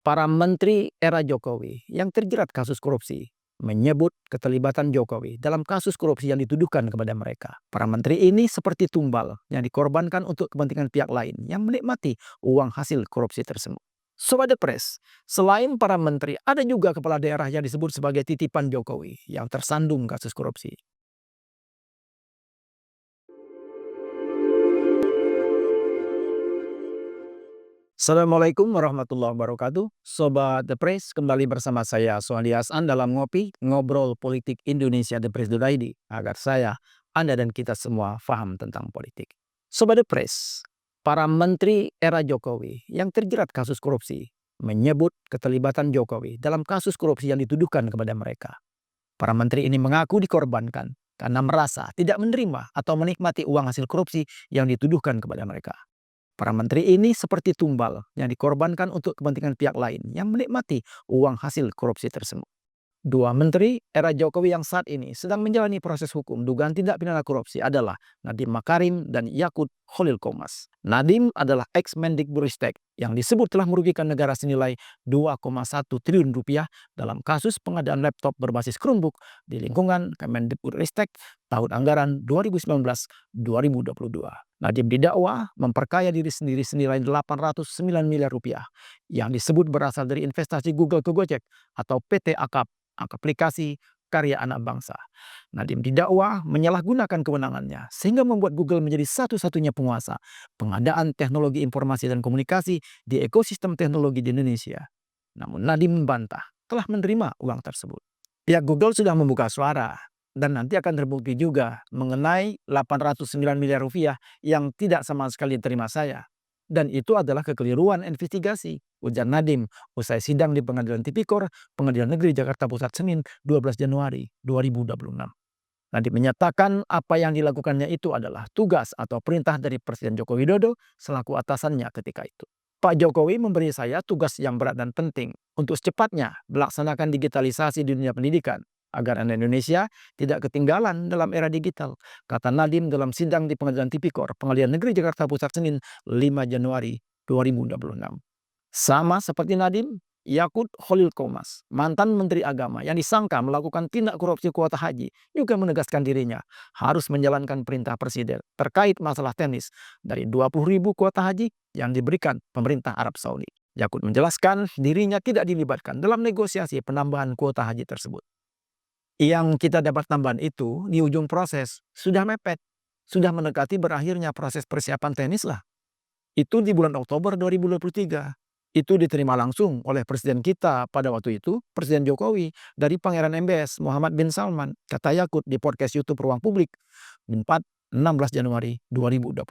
Para menteri era Jokowi yang terjerat kasus korupsi menyebut keterlibatan Jokowi dalam kasus korupsi yang dituduhkan kepada mereka. Para menteri ini seperti tumbal yang dikorbankan untuk kepentingan pihak lain yang menikmati uang hasil korupsi tersebut. Sobat The Press, selain para menteri, ada juga kepala daerah yang disebut sebagai titipan Jokowi yang tersandung kasus korupsi. Assalamualaikum warahmatullahi wabarakatuh. Sobat The Press, kembali bersama saya Suhandi Hasan dalam ngobrol politik Indonesia The Press.id agar saya, Anda dan kita semua paham tentang politik. Sobat The Press, para menteri era Jokowi yang terjerat kasus korupsi menyebut keterlibatan Jokowi dalam kasus korupsi yang dituduhkan kepada mereka. Para menteri ini mengaku dikorbankan karena merasa tidak menerima atau menikmati uang hasil korupsi yang dituduhkan kepada mereka. Para menteri ini seperti tumbal yang dikorbankan untuk kepentingan pihak lain yang menikmati uang hasil korupsi tersebut. Dua menteri era Jokowi yang saat ini sedang menjalani proses hukum dugaan tindak pidana korupsi adalah Nadiem Makarim dan Yakut Khalil Qomas. Nadiem adalah ex-Mendikbudristek yang disebut telah merugikan negara senilai 2,1 triliun rupiah dalam kasus pengadaan laptop berbasis Chromebook di lingkungan Kemendikbudristek tahun anggaran 2019-2022. Nadiem didakwa memperkaya diri sendiri senilai 809 miliar rupiah yang disebut berasal dari investasi Google ke Gojek atau PT Akap, aplikasi karya anak bangsa. Nadiem didakwa menyalahgunakan kewenangannya sehingga membuat Google menjadi satu-satunya penguasa pengadaan teknologi informasi dan komunikasi di ekosistem teknologi di Indonesia. Namun Nadiem membantah telah menerima uang tersebut. Pihak Google sudah membuka suara dan nanti akan terbukti juga mengenai 809 miliar rupiah yang tidak sama sekali diterima saya. Dan itu adalah kekeliruan investigasi, ujar Nadiem usai sidang di Pengadilan Tipikor, Pengadilan Negeri Jakarta Pusat Senin 12 Januari 2026. Nadiem menyatakan apa yang dilakukannya itu adalah tugas atau perintah dari Presiden Joko Widodo selaku atasannya ketika itu. Pak Jokowi memberi saya tugas yang berat dan penting untuk secepatnya melaksanakan digitalisasi di dunia pendidikan agar anak Indonesia tidak ketinggalan dalam era digital, kata Nadiem dalam sidang di Pengadilan Tipikor, Pengadilan Negeri Jakarta Pusat Senin 5 Januari 2026. Sama seperti Nadiem, Yakut Khalil Qomas, mantan Menteri Agama yang disangka melakukan tindak korupsi kuota haji, juga menegaskan dirinya harus menjalankan perintah Presiden terkait masalah teknis dari 20.000 kuota haji yang diberikan pemerintah Arab Saudi. Yakut menjelaskan dirinya tidak dilibatkan dalam negosiasi penambahan kuota haji tersebut. Yang kita dapat tambahan itu di ujung proses sudah mepet, sudah mendekati berakhirnya proses persiapan teknis lah. Itu di bulan Oktober 2023. Itu diterima langsung oleh Presiden kita pada waktu itu, Presiden Jokowi, dari Pangeran MBS Muhammad bin Salman, kata Yakut di podcast YouTube Ruang Publik, 16 Januari 2026.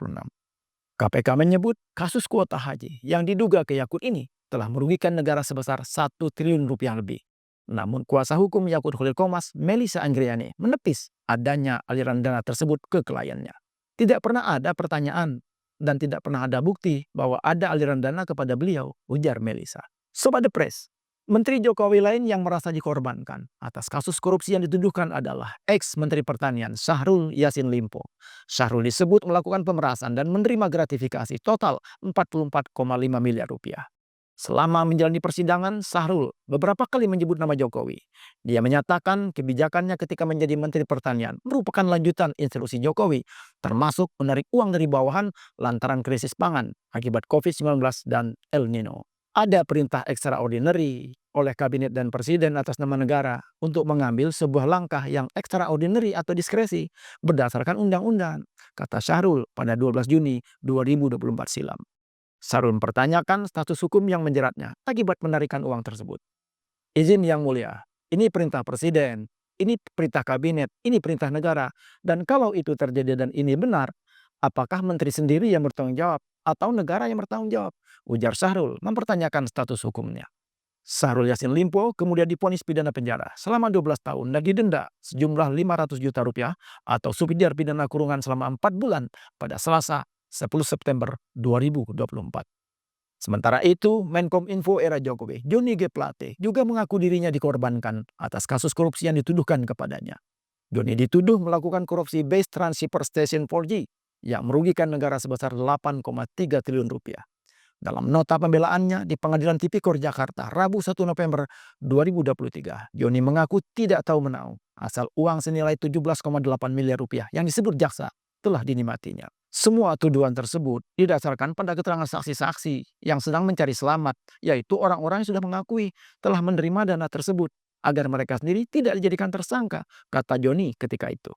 KPK menyebut kasus kuota haji yang diduga ke Yakut ini telah merugikan negara sebesar 1 triliun rupiah lebih. Namun kuasa hukum Yakut Khalil Qomas, Melissa Anggriani, menepis adanya aliran dana tersebut ke kliennya. Tidak pernah ada pertanyaan dan tidak pernah ada bukti bahwa ada aliran dana kepada beliau, ujar Melissa. Sobat The Press, Menteri Jokowi lain yang merasa dikorbankan atas kasus korupsi yang dituduhkan adalah ex-Menteri Pertanian Syahrul Yassin Limpo. Syahrul disebut melakukan pemerasan dan menerima gratifikasi total 44,5 miliar rupiah. Selama menjalani persidangan, Syahrul beberapa kali menyebut nama Jokowi. Dia menyatakan kebijakannya ketika menjadi Menteri Pertanian merupakan lanjutan instruksi Jokowi, termasuk menarik uang dari bawahan lantaran krisis pangan akibat COVID-19 dan El Nino. Ada perintah extraordinary oleh kabinet dan presiden atas nama negara untuk mengambil sebuah langkah yang extraordinary atau diskresi berdasarkan undang-undang, kata Syahrul pada 12 Juni 2024 silam. Syahrul mempertanyakan status hukum yang menjeratnya akibat penarikan uang tersebut. Izin yang mulia, ini perintah presiden, ini perintah kabinet, ini perintah negara. Dan kalau itu terjadi dan ini benar, apakah menteri sendiri yang bertanggung jawab atau negara yang bertanggung jawab? Ujar Syahrul mempertanyakan status hukumnya. Syahrul Yassin Limpo kemudian divonis pidana penjara selama 12 tahun dan didenda sejumlah 500 juta rupiah atau subsidiar pidana kurungan selama 4 bulan pada Selasa 10 September 2024. Sementara itu, Menkominfo era Jokowi, Johnny G. Plate, juga mengaku dirinya dikorbankan atas kasus korupsi yang dituduhkan kepadanya. Johnny dituduh melakukan korupsi base transceiver station 4G yang merugikan negara sebesar 8,3 triliun rupiah. Dalam nota pembelaannya di Pengadilan Tipikor Jakarta, Rabu 1 November 2023, Joni mengaku tidak tahu menau asal uang senilai 17,8 miliar rupiah yang disebut jaksa telah dinikmatinya. Semua tuduhan tersebut didasarkan pada keterangan saksi-saksi yang sedang mencari selamat, yaitu orang-orang yang sudah mengakui telah menerima dana tersebut agar mereka sendiri tidak dijadikan tersangka, kata Joni ketika itu.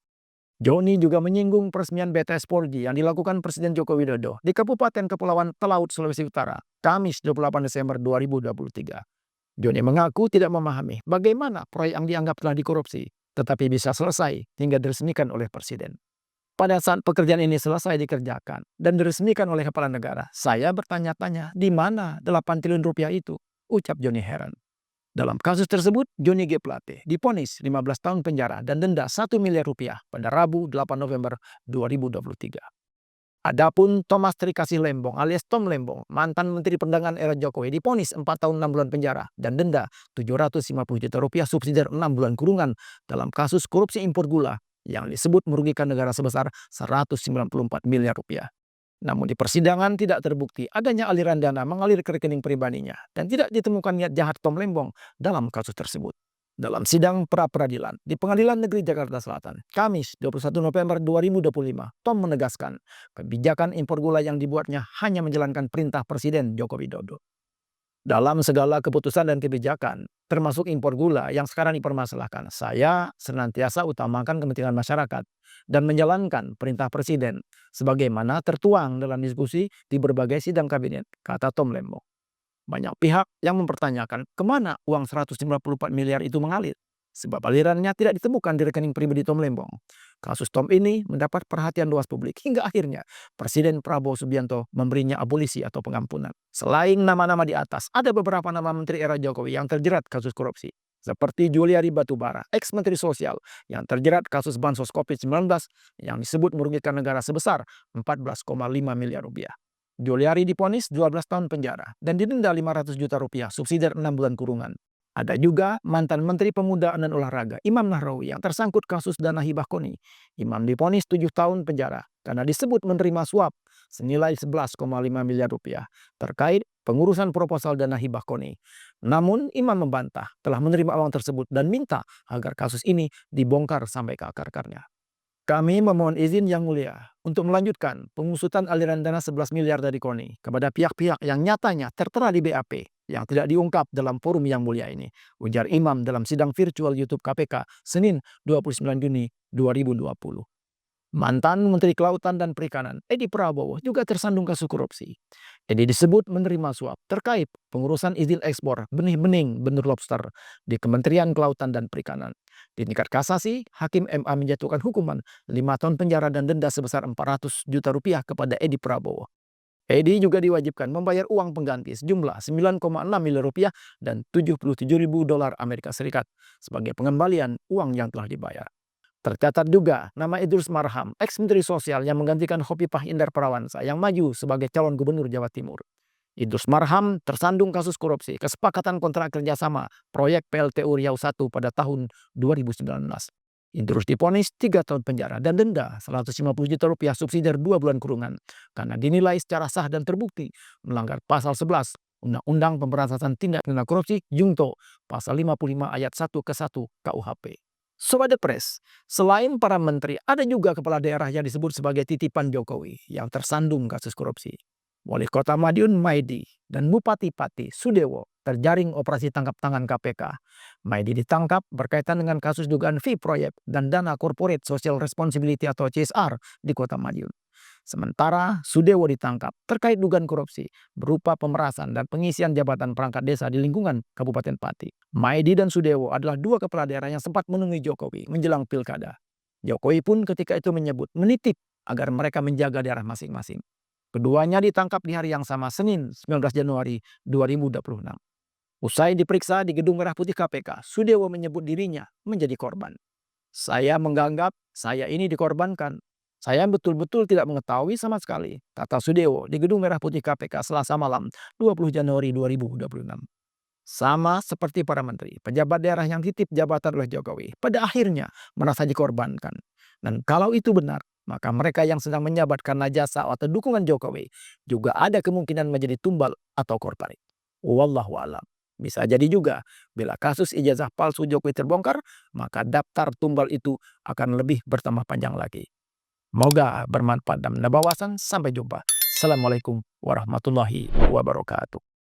Joni juga menyinggung peresmian BTS 4G yang dilakukan Presiden Joko Widodo di Kabupaten Kepulauan Talaut, Sulawesi Utara, Kamis 28 Desember 2023. Joni mengaku tidak memahami bagaimana proyek yang dianggap telah dikorupsi, tetapi bisa selesai hingga diresmikan oleh Presiden. Pada saat pekerjaan ini selesai dikerjakan dan diresmikan oleh kepala negara, saya bertanya-tanya di mana 8 triliun rupiah itu, ucap Joni heran. Dalam kasus tersebut, Joni G. Plate divonis 15 tahun penjara dan denda 1 miliar rupiah pada Rabu 8 November 2023. Adapun Thomas Trikasih Lembong alias Tom Lembong, mantan Menteri Perdagangan era Jokowi, divonis 4 tahun 6 bulan penjara dan denda 750 juta rupiah subsidi 6 bulan kurungan dalam kasus korupsi impor gula yang disebut merugikan negara sebesar 194 miliar rupiah. Namun di persidangan tidak terbukti adanya aliran dana mengalir ke rekening pribadinya dan tidak ditemukan niat jahat Tom Lembong dalam kasus tersebut. Dalam sidang pra-peradilan di Pengadilan Negeri Jakarta Selatan, Kamis 21 November 2025, Tom menegaskan kebijakan impor gula yang dibuatnya hanya menjalankan perintah Presiden Joko Widodo. Dalam segala keputusan dan kebijakan, termasuk impor gula yang sekarang dipermasalahkan, saya senantiasa utamakan kepentingan masyarakat dan menjalankan perintah Presiden sebagaimana tertuang dalam diskusi di berbagai sidang kabinet, kata Tom Lembong. Banyak pihak yang mempertanyakan kemana uang 154 miliar itu mengalir, sebab alirannya tidak ditemukan di rekening pribadi Tom Lembong. Kasus Tom ini mendapat perhatian luas publik hingga akhirnya Presiden Prabowo Subianto memberinya abolisi atau pengampunan. Selain nama-nama di atas, ada beberapa nama menteri era Jokowi yang terjerat kasus korupsi. Seperti Juliari Batubara, ex-menteri sosial yang terjerat kasus bansos COVID-19 yang disebut merugikan negara sebesar 14,5 miliar rupiah. Juliari divonis 12 tahun penjara dan didenda 500 juta rupiah subsidi 6 bulan kurungan. Ada juga mantan Menteri Pemuda dan Olahraga Imam Nahrawi yang tersangkut kasus dana hibah KONI. Imam divonis 7 tahun penjara karena disebut menerima suap senilai 11,5 miliar rupiah terkait pengurusan proposal dana hibah KONI. Namun Imam membantah telah menerima uang tersebut dan minta agar kasus ini dibongkar sampai ke akar-akarnya. Kami memohon izin Yang Mulia untuk melanjutkan pengusutan aliran dana 11 miliar dari KONI kepada pihak-pihak yang nyatanya tertera di BAP yang tidak diungkap dalam forum Yang Mulia ini, ujar Imam dalam sidang virtual YouTube KPK Senin 29 Juni 2020. Mantan Menteri Kelautan dan Perikanan Edi Prabowo juga tersandung kasus korupsi. Edi disebut menerima suap terkait pengurusan izin ekspor benih-bening benur lobster di Kementerian Kelautan dan Perikanan. Di tingkat kasasi, Hakim MA menjatuhkan hukuman 5 tahun penjara dan denda sebesar 400 juta rupiah kepada Edi Prabowo. Edi juga diwajibkan membayar uang pengganti sejumlah 9,6 miliar rupiah dan 77.000 dolar Amerika Serikat sebagai pengembalian uang yang telah dibayar. Tercatat juga nama Idrus Marham, ex-menteri sosial yang menggantikan Khofifah Indar Parawansa yang maju sebagai calon gubernur Jawa Timur. Idrus Marham tersandung kasus korupsi kesepakatan kontrak kerjasama proyek PLTU Riau I pada tahun 2019. Idrus divonis 3 tahun penjara dan denda 150 juta rupiah subsidi 2 bulan kurungan karena dinilai secara sah dan terbukti melanggar pasal 11 Undang-Undang Pemberantasan Tindak Pidana Korupsi Junto pasal 55 ayat 1 ke 1 KUHP. Sobat The Press, selain para menteri, ada juga kepala daerah yang disebut sebagai titipan Jokowi yang tersandung kasus korupsi. Wali Kota Madiun Maidi dan Bupati Pati Sudewo terjaring operasi tangkap tangan KPK. Maidi ditangkap berkaitan dengan kasus dugaan fee proyek dan dana corporate social responsibility atau CSR di Kota Madiun. Sementara Sudewo ditangkap terkait dugaan korupsi berupa pemerasan dan pengisian jabatan perangkat desa di lingkungan Kabupaten Pati. Maidi dan Sudewo adalah 2 kepala daerah yang sempat menemui Jokowi menjelang pilkada. Jokowi pun ketika itu menyebut menitip agar mereka menjaga daerah masing-masing. Keduanya ditangkap di hari yang sama Senin 19 Januari 2026. Usai diperiksa di Gedung Merah Putih KPK, Sudewo menyebut dirinya menjadi korban. Saya menganggap saya ini dikorbankan. Saya betul-betul tidak mengetahui sama sekali, kata Sudewo di Gedung Merah Putih KPK Selasa malam 20 Januari 2026. Sama seperti para menteri, pejabat daerah yang titip jabatan oleh Jokowi pada akhirnya merasa dikorbankan. Dan kalau itu benar, maka mereka yang sedang menjabat karena jasa atau dukungan Jokowi juga ada kemungkinan menjadi tumbal atau korban. Wallahu alam. Bisa jadi juga bila kasus ijazah palsu Jokowi terbongkar, maka daftar tumbal itu akan lebih bertambah panjang lagi. Semoga bermanfaat dan menambah wawasan. Sampai jumpa. Assalamualaikum warahmatullahi wabarakatuh.